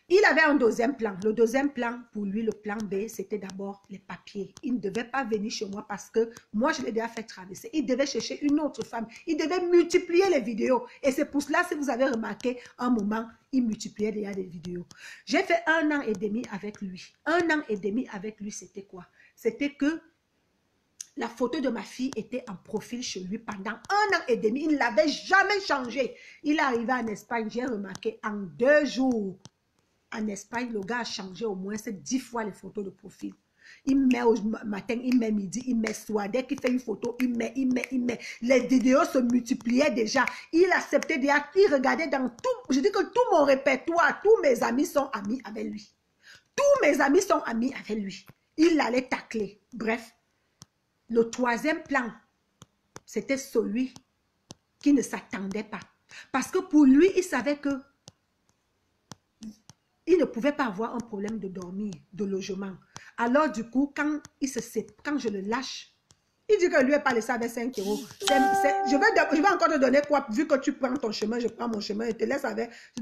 Il avait un deuxième plan. Le deuxième plan, pour lui, le plan B, c'était d'abord les papiers. Il ne devait pas venir chez moi parce que moi, je l'ai déjà fait traverser. Il devait chercher une autre femme. Il devait multiplier les vidéos. Et c'est pour cela, si vous avez remarqué, un moment, il multipliait déjà des vidéos. J'ai fait 1 an et demi avec lui. 1 an et demi avec lui, c'était quoi? C'était que la photo de ma fille était en profil chez lui pendant 1 an et demi. Il ne l'avait jamais changé. Il est arrivé en Espagne, j'ai remarqué, en 2 jours. En Espagne, le gars a changé au moins 10 fois les photos de profil. Il met au matin, il met midi, il met soir. Dès qu'il fait une photo, il met. Les vidéos se multipliaient déjà. Il acceptait déjà, il regardait dans tout. Je dis que tout mon répertoire, tous mes amis sont amis avec lui. Tous mes amis sont amis avec lui. Il allait tacler. Bref. Le troisième plan, c'était celui qui ne s'attendait pas. Parce que pour lui, il savait que il ne pouvait pas avoir un problème de dormir, de logement. Alors du coup, quand je le lâche, il dit que lui est pas laissé avec 5 €. Je vais encore te donner quoi? Vu que tu prends ton chemin, je prends mon chemin et je ne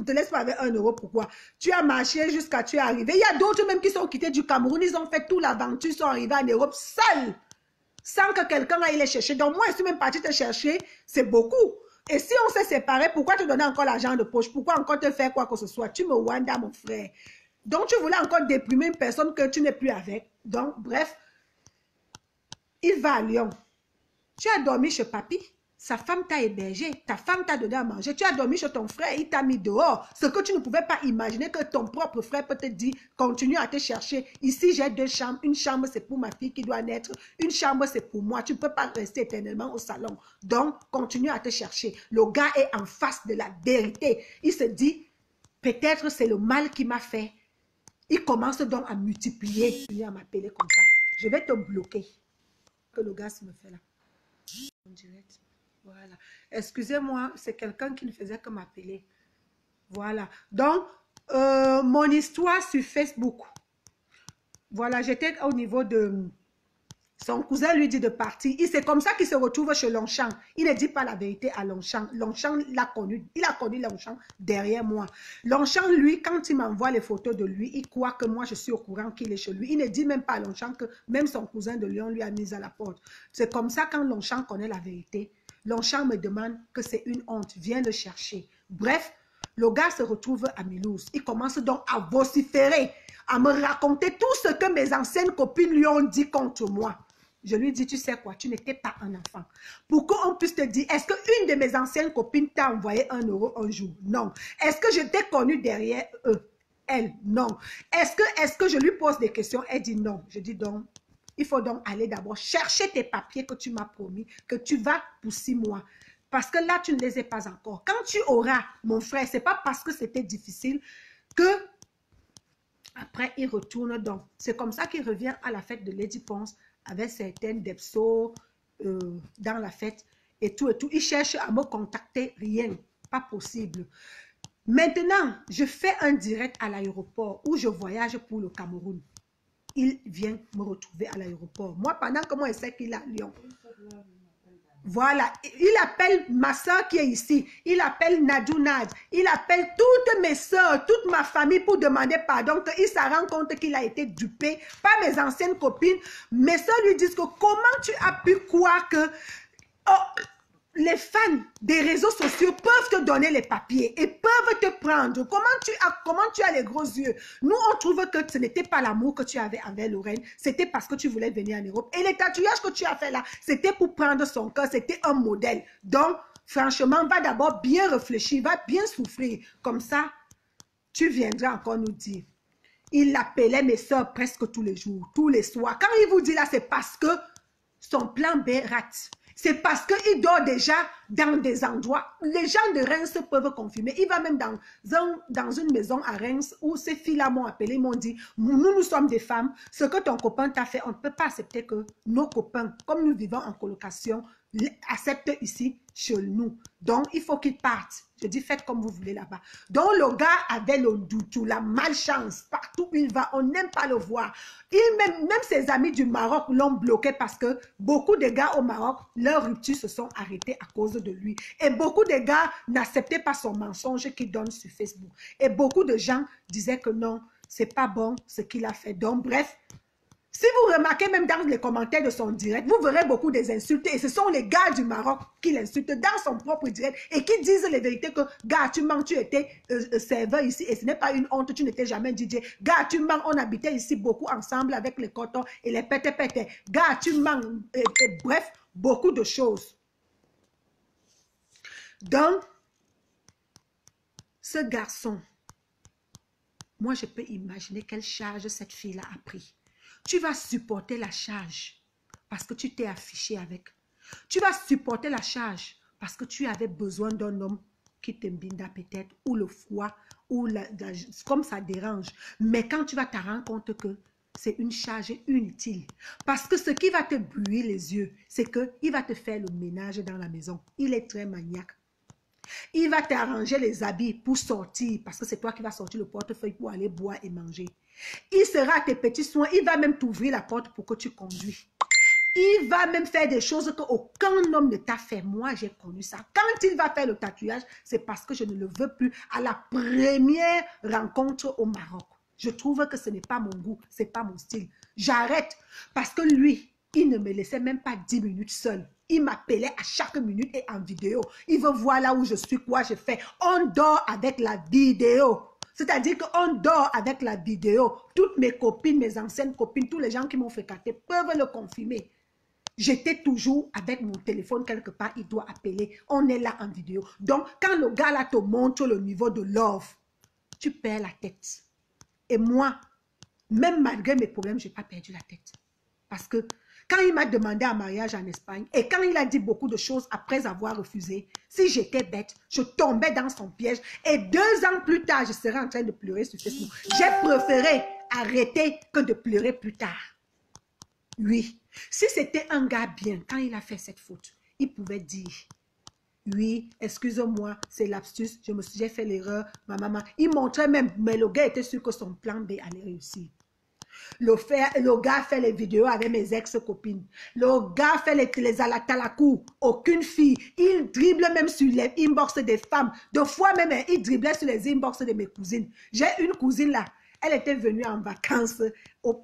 te laisse pas avec 1 €. Pourquoi? Tu as marché jusqu'à tu es arrivé. Il y a d'autres même qui sont quittés du Cameroun. Ils ont fait toute l'aventure, ils sont arrivés en Europe seuls, sans que quelqu'un aille les chercher. Donc moi, je suis même partie te chercher. C'est beaucoup. Et si on s'est séparés, pourquoi te donner encore l'argent de poche? Pourquoi encore te faire quoi que ce soit? Tu me wanda, mon frère. Donc, tu voulais encore déprimer une personne que tu n'es plus avec. Donc, bref, il va à Lyon. Tu as dormi chez papy. Sa femme t'a hébergé. Ta femme t'a donné à manger. Tu as dormi chez ton frère. Il t'a mis dehors. Ce que tu ne pouvais pas imaginer que ton propre frère peut te dire, continue à te chercher. Ici, j'ai 2 chambres. Une chambre, c'est pour ma fille qui doit naître. Une chambre, c'est pour moi. Tu ne peux pas rester éternellement au salon. Donc, continue à te chercher. Le gars est en face de la vérité. Il se dit, peut-être c'est le mal qui m'a fait. Il commence donc à multiplier. Il à m'appeler comme ça. Je vais te bloquer. Que le gars se me fait là. En direct. Voilà. Excusez-moi, c'est quelqu'un qui ne faisait que m'appeler. Voilà. Donc, mon histoire sur Facebook. Voilà, j'étais au niveau de... Son cousin lui dit de partir. C'est comme ça qu'il se retrouve chez Longchamp. Il ne dit pas la vérité à Longchamp. Longchamp l'a connu. Il a connu Longchamp derrière moi. Longchamp, lui, quand il m'envoie les photos de lui, il croit que moi, je suis au courant qu'il est chez lui. Il ne dit même pas à Longchamp que même son cousin de Lyon lui a mis à la porte. C'est comme ça quand Longchamp connaît la vérité. Longchamp me demande que c'est une honte. Viens le chercher. Bref, le gars se retrouve à Mulhouse. Il commence donc à vociférer, à me raconter tout ce que mes anciennes copines lui ont dit contre moi. Je lui dis, tu sais quoi, tu n'étais pas un enfant. Pour qu'on puisse te dire, est-ce qu'une de mes anciennes copines t'a envoyé 1 euro un jour? Non. Est-ce que je t'ai connu derrière eux? Elle, non. Est-ce que je lui pose des questions? Elle dit non. Je dis donc, il faut donc aller d'abord chercher tes papiers que tu m'as promis, que tu vas pour 6 mois. Parce que là, tu ne les as pas encore. Quand tu auras, mon frère, ce n'est pas parce que c'était difficile que après, il retourne donc. C'est comme ça qu'il revient à la fête de Lady Ponce avec certaines Depso dans la fête et tout et tout. Il cherche à me contacter, rien, pas possible. Maintenant, je fais un direct à l'aéroport où je voyage pour le Cameroun. Il vient me retrouver à l'aéroport. Moi, pendant que moi, je sais qu'il est à Lyon. Voilà, il appelle ma soeur qui est ici, il appelle Nadounad, il appelle toutes mes soeurs, toute ma famille pour demander pardon, qu'il se rend compte qu'il a été dupé par mes anciennes copines. Mes soeurs lui disent que comment tu as pu croire que les fans des réseaux sociaux peuvent te donner les papiers et peuvent te prendre. Comment tu as les gros yeux? Nous, on trouve que ce n'était pas l'amour que tu avais envers Lorraine, c'était parce que tu voulais venir en Europe. Et les tatouages que tu as fait là, c'était pour prendre son cœur, c'était un modèle. Donc, franchement, va d'abord bien réfléchir, va bien souffrir. Comme ça, tu viendras encore nous dire. Il appelait mes soeurs presque tous les jours, tous les soirs. Quand il vous dit là, c'est parce que son plan B rate. C'est parce qu'il dort déjà dans des endroits. Les gens de Reims peuvent confirmer. Il va même dans une maison à Reims où ces filles-là m'ont appelé, m'ont dit, nous sommes des femmes. Ce que ton copain t'a fait, on ne peut pas accepter que nos copains, comme nous vivons en colocation, acceptent ici chez nous. Donc, il faut qu'ils partent. Je dis, faites comme vous voulez là-bas. Donc, le gars avait le doute, la malchance. Partout où il va, on n'aime pas le voir. Même ses amis du Maroc l'ont bloqué parce que beaucoup de gars au Maroc, leurs ruptures se sont arrêtées à cause de lui. Et beaucoup de gars n'acceptaient pas son mensonge qu'il donne sur Facebook. Et beaucoup de gens disaient que non, c'est pas bon ce qu'il a fait. Donc, bref, si vous remarquez même dans les commentaires de son direct, vous verrez beaucoup des insultes et ce sont les gars du Maroc qui l'insultent dans son propre direct et qui disent les vérités que gars, tu mens, tu étais serveur ici et ce n'est pas une honte, tu n'étais jamais DJ. Gars, tu mens, on habitait ici beaucoup ensemble avec les cotons et les pété-pété. Gars, tu mens, et bref, beaucoup de choses. Donc, ce garçon, moi je peux imaginer quelle charge cette fille-là a pris. Tu vas supporter la charge parce que tu t'es affiché avec. Tu vas supporter la charge parce que tu avais besoin d'un homme qui t'embinda peut-être, ou le foie, ou comme ça dérange. Mais quand tu vas te rendre compte que c'est une charge inutile. Parce que ce qui va te brûler les yeux, c'est qu'il va te faire le ménage dans la maison. Il est très maniaque. Il va t'arranger les habits pour sortir, parce que c'est toi qui vas sortir le portefeuille pour aller boire et manger. Il sera à tes petits soins, il va même t'ouvrir la porte pour que tu conduis. Il va même faire des choses qu'aucun homme ne t'a fait. Moi, j'ai connu ça. Quand il va faire le tatouage, c'est parce que je ne le veux plus à la première rencontre au Maroc. Je trouve que ce n'est pas mon goût, ce n'est pas mon style. J'arrête parce que lui, il ne me laissait même pas 10 minutes seul. Il m'appelait à chaque minute et en vidéo. Il veut voir là où je suis, quoi je fais. On dort avec la vidéo. C'est-à-dire qu'on dort avec la vidéo. Toutes mes copines, mes anciennes copines, tous les gens qui m'ont fréquenté peuvent le confirmer. J'étais toujours avec mon téléphone quelque part, il doit appeler. On est là en vidéo. Donc, quand le gars là te montre le niveau de love, tu perds la tête. Et moi, même malgré mes problèmes, je n'ai pas perdu la tête. Parce que quand il m'a demandé un mariage en Espagne et quand il a dit beaucoup de choses après avoir refusé, si j'étais bête, je tombais dans son piège et 2 ans plus tard, je serais en train de pleurer sur Facebook. J'ai préféré arrêter que de pleurer plus tard. Oui, si c'était un gars bien, quand il a fait cette faute, il pouvait dire, oui, excuse-moi, c'est lapsus, j'ai fait l'erreur, ma maman. Il montrait même, mais le gars était sûr que son plan B allait réussir. Le gars fait les vidéos avec mes ex-copines. Le gars fait les alatalakou. Aucune fille. Il dribble même sur les inbox des femmes. Deux fois même, il driblait sur les inbox de mes cousines. J'ai une cousine là. Elle était venue en vacances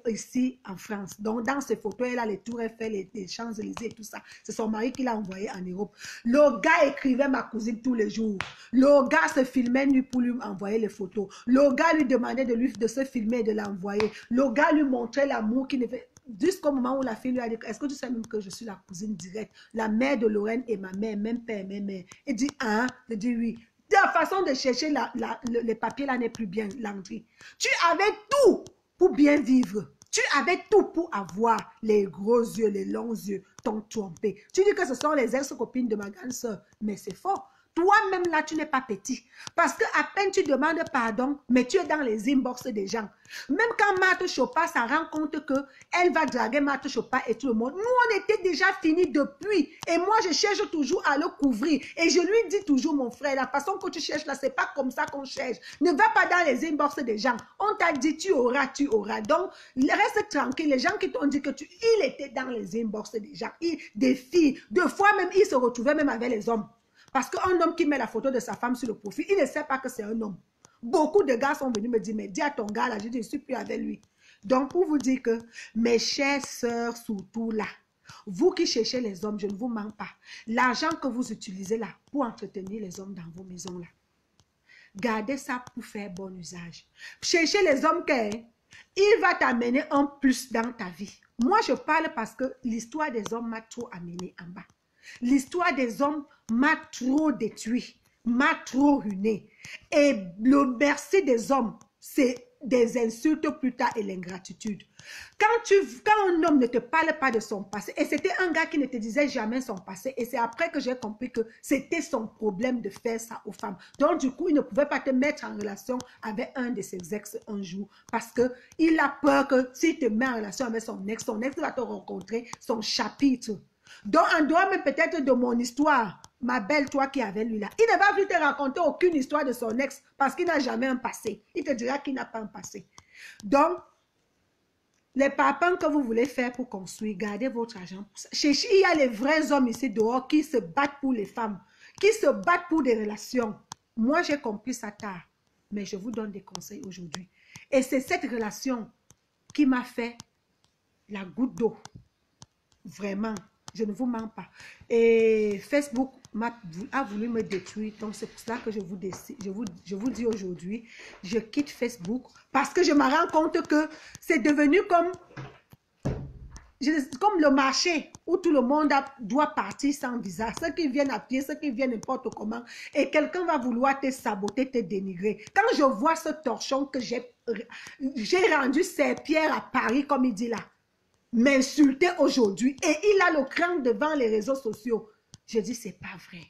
ici en France. Donc, dans ces photos, elle a les tours Eiffel, les Champs-Élysées et tout ça. C'est son mari qui l'a envoyé en Europe. Le gars écrivait ma cousine tous les jours. Le gars se filmait nu pour lui envoyer les photos. Le gars lui demandait de se filmer et de l'envoyer. Le gars lui montrait l'amour qu'il ne fait. Jusqu'au moment où la fille lui a dit, est-ce que tu sais même que je suis la cousine directe, la mère de Lorraine et ma mère, même père, même mère. Il dit, hein? Il dit oui. La façon de chercher les papiers là n'est plus bien, Landry. Tu avais tout pour bien vivre. Tu avais tout pour avoir les gros yeux, les longs yeux, t'ont trompé. Tu dis que ce sont les ex-copines de ma grande soeur, mais c'est faux. Toi-même là, tu n'es pas petit. Parce que à peine tu demandes pardon, mais tu es dans les inbox des gens. Même quand Marthe Chopin ça rend compte qu'elle va draguer Marthe Chopin et tout le monde. Nous, on était déjà finis depuis. Et moi, je cherche toujours à le couvrir. Et je lui dis toujours, mon frère, la façon que tu cherches là, c'est pas comme ça qu'on cherche. Ne va pas dans les inbox des gens. On t'a dit, tu auras, tu auras. Donc, reste tranquille. Les gens qui t'ont dit que il était dans les inbox des gens. Des filles. Deux fois même, il se retrouvait même avec les hommes. Parce qu'un homme qui met la photo de sa femme sur le profil, il ne sait pas que c'est un homme. Beaucoup de gars sont venus me dire, mais dis à ton gars là, je dis, je ne suis plus avec lui. Donc, pour vous dire que, mes chères sœurs, surtout là, vous qui cherchez les hommes, je ne vous mens pas. L'argent que vous utilisez là, pour entretenir les hommes dans vos maisons là, gardez ça pour faire bon usage. Cherchez les hommes il va t'amener un plus dans ta vie. Moi, je parle parce que l'histoire des hommes m'a trop amené en bas. L'histoire des hommes m'a trop détruit, m'a trop ruiné. Et le merci des hommes, c'est des insultes plus tard et l'ingratitude. Quand un homme ne te parle pas de son passé, et c'était un gars qui ne te disait jamais son passé, et c'est après que j'ai compris que c'était son problème de faire ça aux femmes. Donc du coup, il ne pouvait pas te mettre en relation avec un de ses ex un jour, parce qu'il a peur que s'il te met en relation avec son ex va te rencontrer son chapitre. Donc, en dehors même peut-être de mon histoire, ma belle, toi qui es avec lui là, il ne va plus te raconter aucune histoire de son ex parce qu'il n'a jamais un passé. Il te dira qu'il n'a pas un passé. Donc, les papins que vous voulez faire pour construire, gardez votre argent pour ça. Il y a les vrais hommes ici dehors qui se battent pour les femmes, qui se battent pour des relations. Moi, j'ai compris ça tard, mais je vous donne des conseils aujourd'hui. Et c'est cette relation qui m'a fait la goutte d'eau. Vraiment. Je ne vous mens pas. Et Facebook a voulu me détruire. Donc, c'est pour cela que je vous dis aujourd'hui, je quitte Facebook parce que je me rends compte que c'est devenu comme le marché où tout le monde doit partir sans visa. Ceux qui viennent à pied, ceux qui viennent n'importe comment. Et quelqu'un va vouloir te saboter, te dénigrer. Quand je vois ce torchon que j'ai rendu ses pierres à Paris, comme il dit là, m'insulter aujourd'hui et il a le crâne devant les réseaux sociaux. Je dis, c'est pas vrai.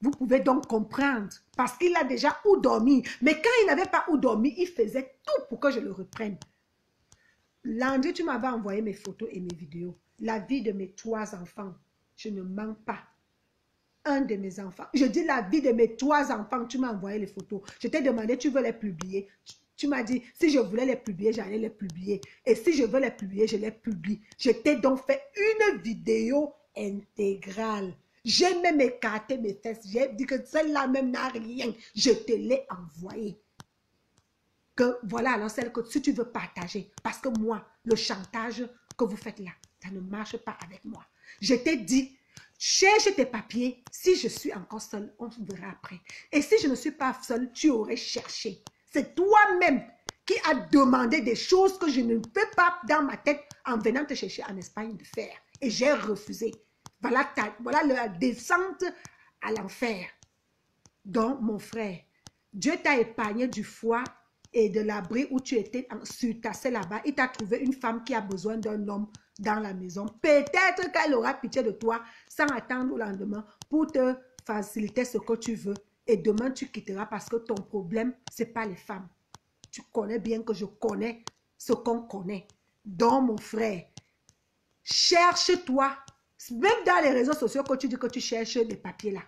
Vous pouvez donc comprendre parce qu'il a déjà où dormir. Mais quand il n'avait pas où dormir, il faisait tout pour que je le reprenne. Lundi, tu m'avais envoyé mes photos et mes vidéos. La vie de mes 3 enfants. Je ne mens pas. Un de mes enfants. Je dis la vie de mes 3 enfants. Tu m'as envoyé les photos. Je t'ai demandé, tu veux les publier? Tu m'as dit, si je voulais les publier, j'allais les publier. Et si je veux les publier, je les publie. Je t'ai donc fait une vidéo intégrale. J'ai même écarté mes fesses. J'ai dit que celle-là même n'a rien. Je te l'ai envoyée. Que voilà, alors celle que si tu veux partager. Parce que moi, le chantage que vous faites là, ça ne marche pas avec moi. Je t'ai dit, cherche tes papiers. Si je suis encore seule, on verra après. Et si je ne suis pas seule, tu aurais cherché. C'est toi-même qui as demandé des choses que je ne peux pas dans ma tête en venant te chercher en Espagne de faire. Et j'ai refusé. Voilà la descente à l'enfer. Donc, mon frère, Dieu t'a épargné du foie et de l'abri où tu étais surtassé là-bas. Il t'a trouvé une femme qui a besoin d'un homme dans la maison. Peut-être qu'elle aura pitié de toi sans attendre au lendemain pour te faciliter ce que tu veux. Et demain, tu quitteras parce que ton problème, ce n'est pas les femmes. Tu connais bien que je connais ce qu'on connaît. Donc, mon frère, cherche-toi. Même dans les réseaux sociaux que tu dis que tu cherches des papiers là.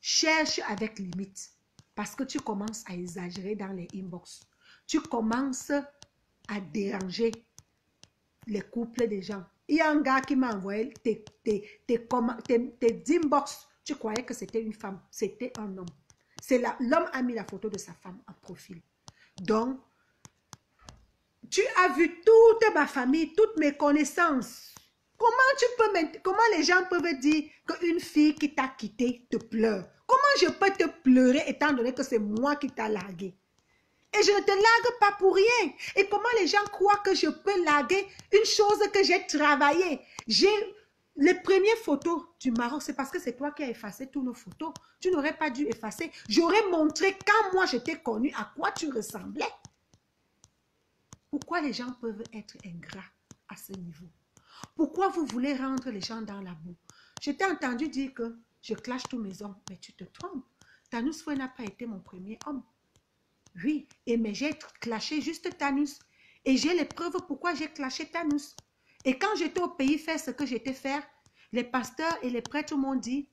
cherche avec limite. Parce que tu commences à exagérer dans les inbox. Tu commences à déranger les couples des gens. Il y a un gars qui m'a envoyé tes inbox. Tu croyais que c'était une femme. C'était un homme. L'homme a mis la photo de sa femme en profil. Donc, tu as vu toute ma famille, toutes mes connaissances. Comment les gens peuvent dire qu'une fille qui t'a quitté te pleure? Comment je peux te pleurer étant donné que c'est moi qui t'a largué? Et je ne te largue pas pour rien. Et comment les gens croient que je peux larguer une chose que j'ai travaillée? Les premières photos du Maroc, c'est parce que c'est toi qui as effacé toutes nos photos. Tu n'aurais pas dû effacer. J'aurais montré quand moi je t'ai connu à quoi tu ressemblais. Pourquoi les gens peuvent être ingrats à ce niveau? Pourquoi vous voulez rendre les gens dans la boue? Je t'ai entendu dire que je clash tous mes hommes, mais tu te trompes. Thanos Fouet n'a pas été mon premier homme. Oui, mais j'ai clashé juste Thanos. Et j'ai les preuves pourquoi j'ai clashé Thanos. Et quand j'étais au pays faire ce que j'étais faire, les pasteurs et les prêtres m'ont dit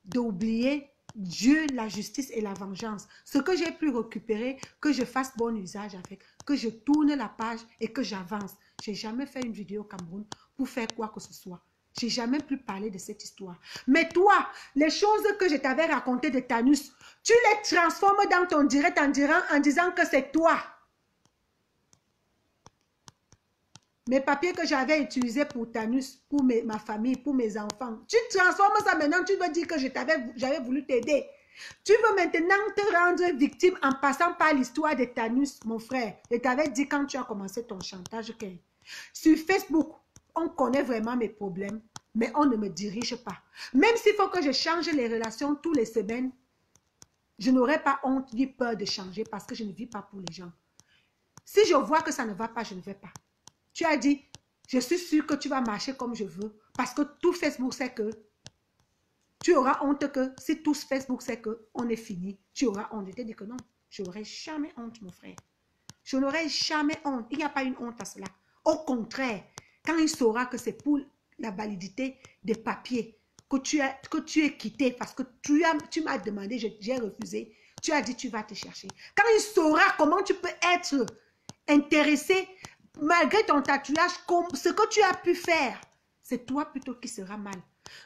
d'oublier Dieu, la justice et la vengeance. Ce que j'ai pu récupérer, que je fasse bon usage avec, que je tourne la page et que j'avance. Je n'ai jamais fait une vidéo au Cameroun pour faire quoi que ce soit. Je n'ai jamais pu parler de cette histoire. Mais toi, les choses que je t'avais racontées de Thanos, tu les transformes dans ton direct en disant que c'est toi. Mes papiers que j'avais utilisés pour Thanos, pour ma famille, pour mes enfants. Tu transformes ça maintenant, tu veux dire que j'avais voulu t'aider. Tu veux maintenant te rendre victime en passant par l'histoire de Thanos, mon frère. Je t'avais dit quand tu as commencé ton chantage. Okay. Sur Facebook, on connaît vraiment mes problèmes, mais on ne me dirige pas. Même s'il faut que je change les relations tous les semaines, je n'aurai pas honte ni peur de changer parce que je ne vis pas pour les gens. Si je vois que ça ne va pas, je ne vais pas. Tu as dit, je suis sûre que tu vas marcher comme je veux parce que tout Facebook sait que tu auras honte que si tout Facebook sait qu'on est fini, tu auras honte. Je t'ai dit que non, je n'aurai jamais honte, mon frère. Je n'aurai jamais honte. Il n'y a pas une honte à cela. Au contraire, quand il saura que c'est pour la validité des papiers que tu es quitté parce que tu m'as demandé, j'ai refusé. Tu as dit tu vas te chercher. Quand il saura comment tu peux être intéressé malgré ton tatouage, ce que tu as pu faire, c'est toi plutôt qui sera mal.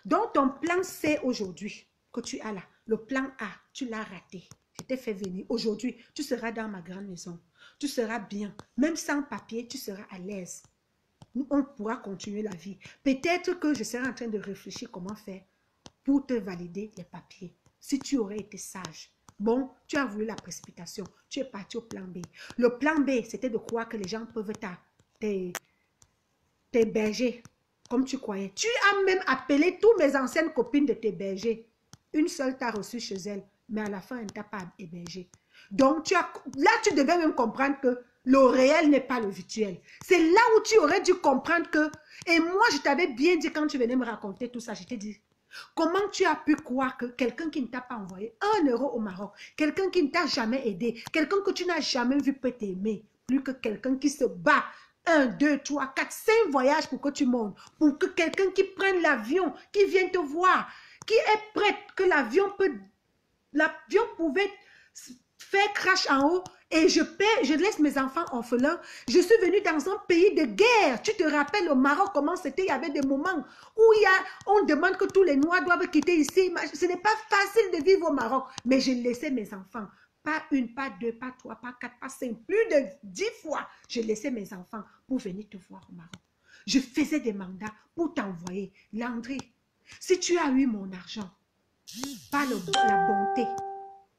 Donc ton plan C aujourd'hui que tu as là, le plan A, tu l'as raté. Je t'ai fait venir. Aujourd'hui, tu seras dans ma grande maison. Tu seras bien. Même sans papier, tu seras à l'aise. On pourra continuer la vie. Peut-être que je serai en train de réfléchir comment faire pour te valider les papiers. Si tu aurais été sage. Bon, tu as voulu la précipitation. Tu es parti au plan B. Le plan B, c'était de croire que les gens peuvent t'héberger comme tu croyais. Tu as même appelé toutes mes anciennes copines de t'héberger. Une seule t'a reçu chez elle, mais à la fin, elle ne t'a pas hébergé. Donc, là, tu devais même comprendre que le réel n'est pas le virtuel. C'est là où tu aurais dû comprendre que... Et moi, je t'avais bien dit quand tu venais me raconter tout ça, je t'ai dit... Comment tu as pu croire que quelqu'un qui ne t'a pas envoyé 1 euro au Maroc, quelqu'un qui ne t'a jamais aidé, quelqu'un que tu n'as jamais vu peut t'aimer, plus que quelqu'un qui se bat 1, 2, 3, 4, 5 voyages pour que tu montes, pour que quelqu'un qui prenne l'avion, qui vienne te voir, qui est prêt, que l'avion pouvait faire crash en haut et je laisse mes enfants orphelins. Je suis venue dans un pays de guerre. Tu te rappelles au Maroc comment c'était? Il y avait des moments où on demande que tous les Noirs doivent quitter ici. Ce n'est pas facile de vivre au Maroc. Mais j'ai laissé mes enfants. Pas 1, pas 2, pas 3, pas 4, pas 5. Plus de 10 fois, j'ai laissé mes enfants pour venir te voir au Maroc. Je faisais des mandats pour t'envoyer. Landry, si tu as eu mon argent, pas la bonté,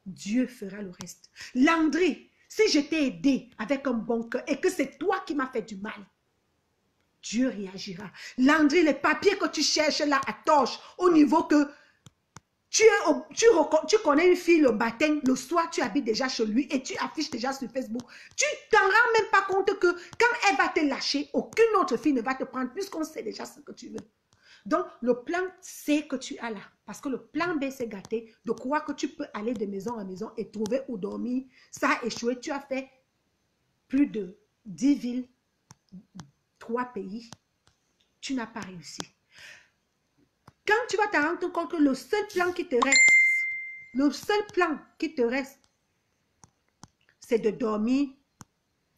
Dieu fera le reste. Landry, si je t'ai aidé avec un bon cœur et que c'est toi qui m'as fait du mal, Dieu réagira. Landry, les papiers que tu cherches là à torche, au niveau que tu connais une fille le matin, le soir tu habites déjà chez lui et tu affiches déjà sur Facebook. Tu t'en rends même pas compte que quand elle va te lâcher, aucune autre fille ne va te prendre puisqu'on sait déjà ce que tu veux. Donc, le plan C que tu as là, parce que le plan B s'est gâté, de croire que tu peux aller de maison en maison et trouver où dormir, ça a échoué. Tu as fait plus de 10 villes, 3 pays. Tu n'as pas réussi. Quand tu vas te rendre compte que le seul plan qui te reste, Le seul plan qui te reste, c'est de dormir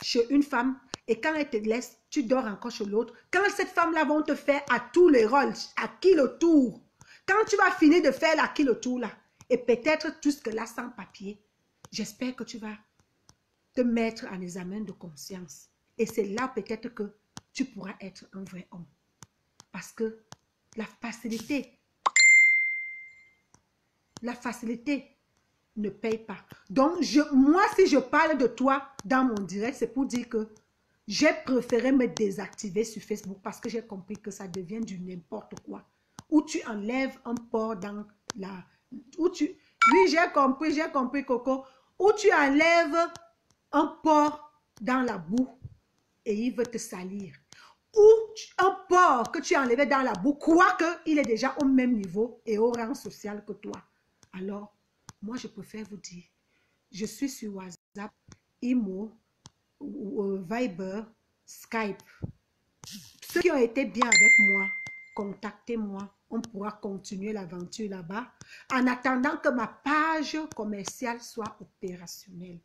chez une femme et quand elle te laisse, tu dors encore chez l'autre. Quand cette femme-là va te faire à tous les rôles, à qui le tour, quand tu vas finir de faire à qui le tour là, et peut-être tout ce que là sans papier, j'espère que tu vas te mettre en examen de conscience. Et c'est là peut-être que tu pourras être un vrai homme. Parce que la facilité ne paye pas. Donc, moi, si je parle de toi dans mon direct, c'est pour dire que j'ai préféré me désactiver sur Facebook parce que j'ai compris que ça devient du n'importe quoi. Où tu enlèves un porc dans la... Oui, j'ai compris, Coco. Où tu enlèves un porc dans la boue et il veut te salir. Ou un porc que tu as enlevé dans la boue, quoique il est déjà au même niveau et au rang social que toi. Alors, moi, je préfère vous dire, je suis sur WhatsApp, Imo, Viber, Skype. Ceux qui ont été bien avec moi, contactez-moi. On pourra continuer l'aventure là-bas en attendant que ma page commerciale soit opérationnelle.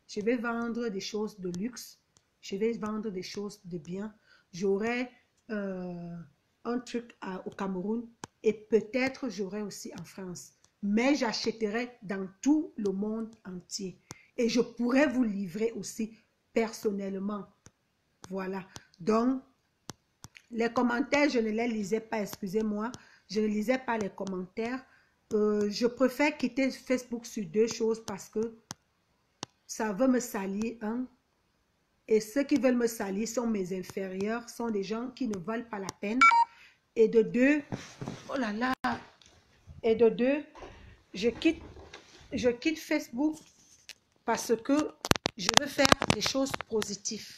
Je vais vendre des choses de luxe. Je vais vendre des choses de bien. J'aurai un truc au Cameroun et peut-être j'aurai aussi en France. Mais j'achèterai dans tout le monde entier. Et je pourrais vous livrer aussi personnellement. Voilà. Donc, les commentaires, je ne les lisais pas, excusez-moi. Je ne lisais pas les commentaires. Je préfère quitter Facebook sur deux choses parce que ça veut me salir, hein. Et ceux qui veulent me salir sont mes inférieurs, sont des gens qui ne valent pas la peine. Et de deux, oh là là, et de deux, je quitte Facebook parce que je veux faire des choses positives.